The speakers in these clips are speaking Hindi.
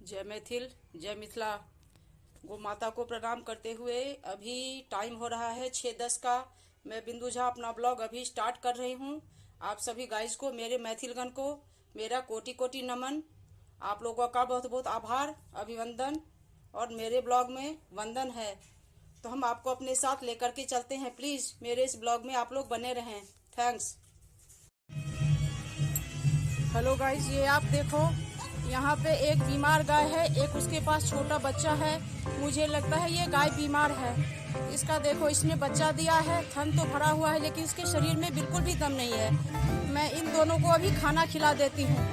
जय मैथिल, जय मिथिला। गौ माता को प्रणाम करते हुए अभी टाइम हो रहा है 6:10 का। मैं बिंदु झा अपना ब्लॉग अभी स्टार्ट कर रही हूँ। आप सभी गाइस को, मेरे मैथिलगण को मेरा कोटि कोटि नमन। आप लोगों का बहुत बहुत आभार, अभिवंदन और मेरे ब्लॉग में वंदन है। तो हम आपको अपने साथ लेकर के चलते हैं। प्लीज़ मेरे इस ब्लॉग में आप लोग बने रहें। थैंक्स। हेलो गाइस, ये आप देखो, यहाँ पे एक बीमार गाय है, एक उसके पास छोटा बच्चा है। मुझे लगता है ये गाय बीमार है। इसका देखो, इसने बच्चा दिया है, थन तो भरा हुआ है लेकिन इसके शरीर में बिल्कुल भी दम नहीं है। मैं इन दोनों को अभी खाना खिला देती हूँ।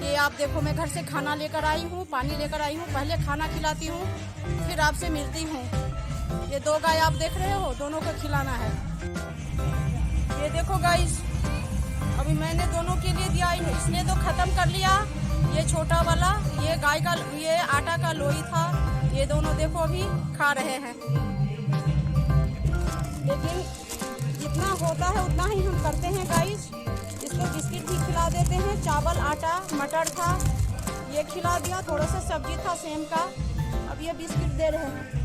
ये आप देखो, मैं घर से खाना लेकर आई हूँ, पानी लेकर आई हूँ। पहले खाना खिलाती हूँ, फिर आपसे मिलती हूँ। ये दो गाय आप देख रहे हो, दोनों को खिलाना है। ये देखो गाइस, अभी मैंने दोनों के लिए दिया है, इसने तो खत्म कर लिया। ये छोटा वाला, ये गाय का, ये आटा का लोई था। ये दोनों देखो अभी खा रहे हैं। लेकिन जितना होता है उतना ही हम करते हैं गाइस। इसको बिस्किट भी खिला देते हैं। चावल, आटा, मटर था, ये खिला दिया। थोड़ा सा सब्जी था सेम का। अब ये बिस्किट दे रहे हैं।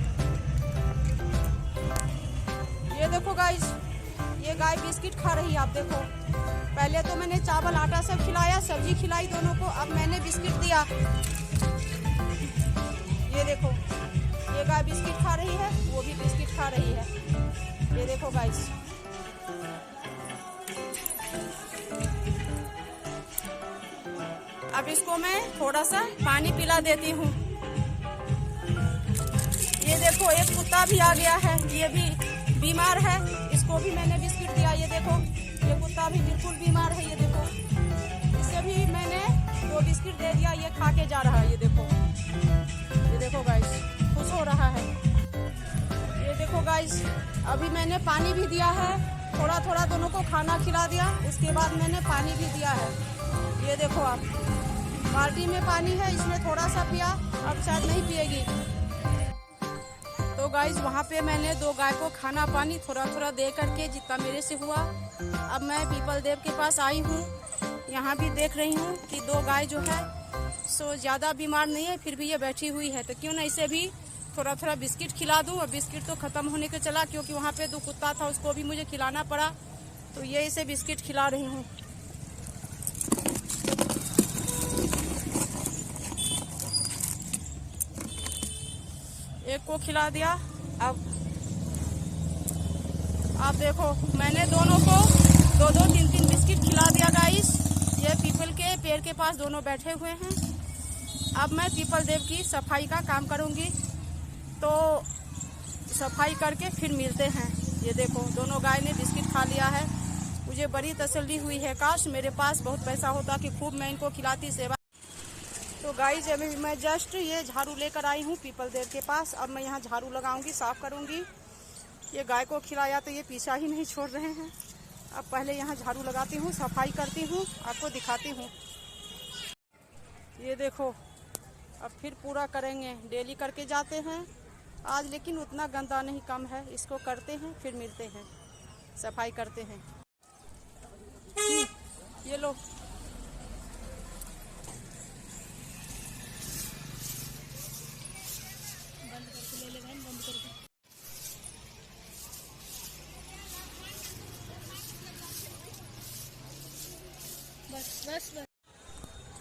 ये देखो गाइस, ये गाय बिस्किट खा रही है। आप देखो, पहले तो मैंने चावल आटा सब खिलाया, सब्जी खिलाई दोनों को, अब मैंने बिस्किट दिया। ये देखो, ये गाय बिस्किट खा रही है, वो भी बिस्किट खा रही है। ये देखो गाइस, अब इसको मैं थोड़ा सा पानी पिला देती हूँ। ये देखो, एक कुत्ता भी आ गया है, ये भी बीमार है, इसको भी मैंने बिस्किट दिया। ये देखो, ये कुत्ता भी बिल्कुल बीमार है। ये देखो, इसे भी मैंने 2 बिस्किट दे दिया, ये खा के जा रहा है। ये देखो गाइस, खुश हो रहा है। ये देखो गाइस, अभी मैंने पानी भी दिया है, थोड़ा थोड़ा दोनों को खाना खिला दिया, उसके बाद मैंने पानी भी दिया है। ये देखो, आप बाल्टी में पानी है, इसने थोड़ा सा पिया, अब शायद नहीं पिएगी। तो गाइज, वहाँ पे मैंने 2 गाय को खाना पानी थोड़ा थोड़ा दे करके जितना मेरे से हुआ, अब मैं पीपल देव के पास आई हूँ। यहाँ भी देख रही हूँ कि 2 गाय जो है सो ज़्यादा बीमार नहीं है, फिर भी ये बैठी हुई है। तो क्यों ना इसे भी थोड़ा थोड़ा बिस्किट खिला दूँ। और बिस्किट तो ख़त्म होने के चला, क्योंकि वहाँ पे 2 कुत्ता था, उसको भी मुझे खिलाना पड़ा। तो ये इसे बिस्किट खिला रही हूँ। एक को खिला दिया। अब आप देखो, मैंने दोनों को 2-2, 3-3 बिस्किट खिला दिया गाइस। ये पीपल के पेड़ के पास दोनों बैठे हुए हैं। अब मैं पीपल देव की सफाई का काम करूंगी, तो सफाई करके फिर मिलते हैं। ये देखो, दोनों गाय ने बिस्किट खा लिया है। मुझे बड़ी तसल्ली हुई है, काश मेरे पास बहुत पैसा होता कि खूब मैं इनको खिलाती सेवा। तो गाइस, अभी मैं जस्ट ये झाड़ू लेकर आई हूँ पीपल देव के पास। अब मैं यहाँ झाड़ू लगाऊंगी, साफ करूंगी। ये गाय को खिलाया तो ये पीछा ही नहीं छोड़ रहे हैं। अब पहले यहाँ झाड़ू लगाती हूँ, सफाई करती हूँ, आपको दिखाती हूँ। ये देखो, अब फिर पूरा करेंगे, डेली करके जाते हैं आज, लेकिन उतना गंदा नहीं, कम है। इसको करते हैं, फिर मिलते हैं, सफाई करते हैं। ये लो, बस।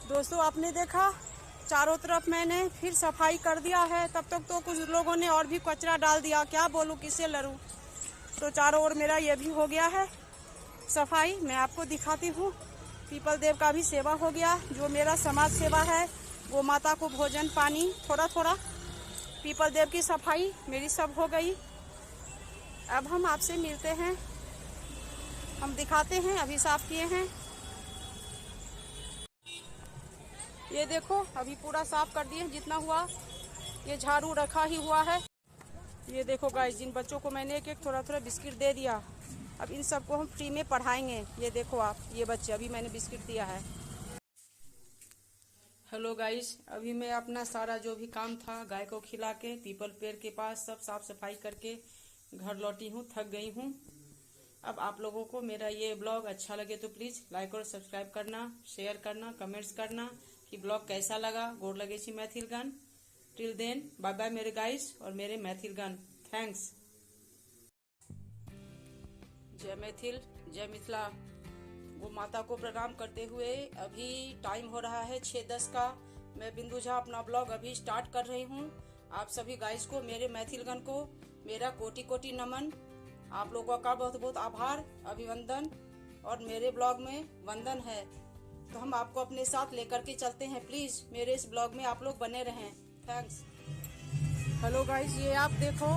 दोस्तों, आपने देखा चारों तरफ मैंने फिर सफाई कर दिया है। तब तक तो कुछ लोगों ने और भी कचरा डाल दिया, क्या बोलूँ, किससे लड़ूं। तो चारों ओर मेरा ये भी हो गया है सफाई। मैं आपको दिखाती हूँ, पीपल देव का भी सेवा हो गया, जो मेरा समाज सेवा है। गौ माता को भोजन पानी थोड़ा थोड़ा, पीपल देव की सफाई मेरी सब हो गई। अब हम आपसे मिलते हैं, हम दिखाते हैं। अभी साफ किए हैं, ये देखो, अभी पूरा साफ कर दिए जितना हुआ। ये झाड़ू रखा ही हुआ है। ये देखो गाइस, जिन बच्चों को मैंने एक थोड़ा थोड़ा बिस्किट दे दिया, अब इन सबको हम फ्री में पढ़ाएंगे। ये देखो आप, ये बच्चे, अभी मैंने बिस्किट दिया है। हेलो गाइस, अभी मैं अपना सारा जो भी काम था गाय को खिला के पीपल पेड़ के पास सब साफ सफाई करके घर लौटी हूँ, थक गई हूँ। अब आप लोगों को मेरा ये ब्लॉग अच्छा लगे तो प्लीज़ लाइक और सब्सक्राइब करना, शेयर करना, कमेंट्स करना। कि ब्लॉग कैसा लगा। गोड़ लगे छी मैथिलगण। टिल देन बाय बाय मेरे गाइस और मेरे मैथिलगण। थैंक्स। जय मैथिल, जय मिथिला। गो माता को प्रणाम करते हुए अभी टाइम हो रहा है 6:10 का। मैं बिंदु झा अपना ब्लॉग अभी स्टार्ट कर रही हूँ। आप सभी गाइस को, मेरे मैथिलगण को मेरा कोटि कोटि नमन। आप लोगों का बहुत बहुत आभार, अभिवंदन और मेरे ब्लॉग में वंदन है। तो हम आपको अपने साथ लेकर के चलते हैं। प्लीज मेरे इस ब्लॉग में आप लोग बने रहें। थैंक्स। हेलो गाइस, ये आप देखो,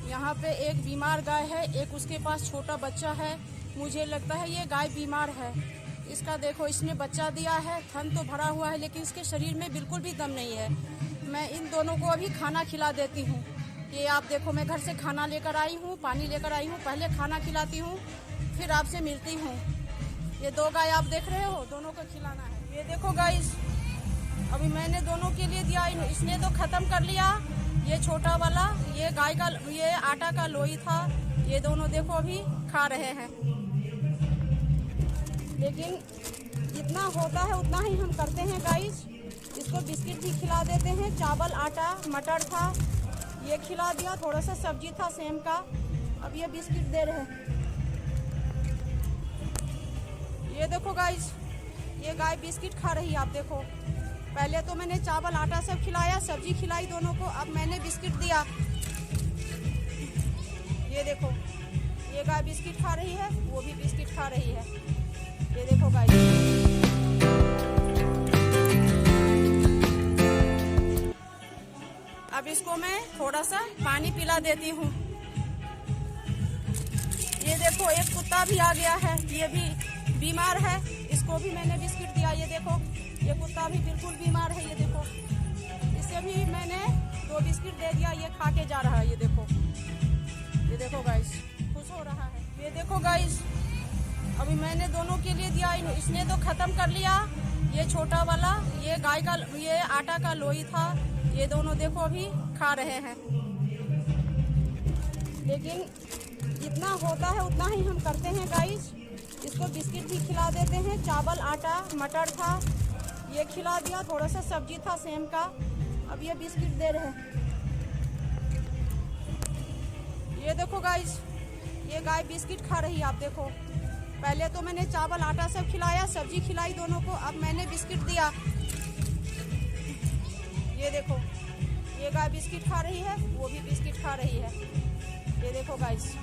यहाँ पे एक बीमार गाय है, एक उसके पास छोटा बच्चा है। मुझे लगता है ये गाय बीमार है। इसका देखो, इसने बच्चा दिया है, थन तो भरा हुआ है लेकिन इसके शरीर में बिल्कुल भी दम नहीं है। मैं इन दोनों को अभी खाना खिला देती हूँ। ये आप देखो, मैं घर से खाना लेकर आई हूँ, पानी लेकर आई हूँ। पहले खाना खिलाती हूँ, फिर आपसे मिलती हूँ। ये दो गाय आप देख रहे हो, दोनों को खिलाना है। ये देखो गाइस, अभी मैंने दोनों के लिए दिया, इसने तो खत्म कर लिया। ये छोटा वाला, ये गाय का, ये आटा का लोई था। ये दोनों देखो अभी खा रहे हैं। लेकिन जितना होता है उतना ही हम करते हैं गाइस। इसको बिस्किट भी खिला देते हैं। चावल, आटा, मटर था, ये खिला दिया। थोड़ा सा सब्जी था सेम का। अब ये बिस्किट दे रहे हैं। ये देखो गाइस, ये गाय बिस्किट खा रही है। आप देखो, पहले तो मैंने चावल, आटा सब खिलाया, सब्जी खिलाई दोनों को। अब मैंने बिस्किट दिया। ये देखो, ये गाय बिस्किट खा रही है, वो भी बिस्किट खा रही है। ये देखो गाइस, अब इसको मैं थोड़ा सा पानी पिला देती हूँ। ये देखो, एक कुत्ता भी आ गया है, ये भी बीमार है। इसको भी मैंने बिस्किट दिया। ये देखो, ये कुत्ता भी बिल्कुल बीमार है। ये देखो, इसे भी मैंने 2 बिस्किट दे दिया। ये खा के जा रहा है। ये देखो गाइस, खुश हो रहा है। ये देखो गाइस, अभी मैंने दोनों के लिए दिया, इसने तो खत्म कर लिया। ये छोटा वाला, ये गाय का, ये आटा का लोई था। ये दोनों देखो अभी खा रहे हैं। लेकिन जितना होता है उतना ही हम करते हैं गाइस। इसको बिस्किट भी खिला देते हैं। चावल, आटा, मटर था, ये खिला दिया। थोड़ा सा सब्जी था सेम का। अब ये बिस्किट दे रहे हैं। ये देखो गाइस, ये गाय बिस्किट खा रही है। आप देखो, पहले तो मैंने चावल, आटा सब खिलाया, सब्जी खिलाई दोनों को। अब मैंने बिस्किट दिया। ये देखो, ये गाय बिस्किट खा रही है, वो भी बिस्किट खा रही है। ये देखो गाइस।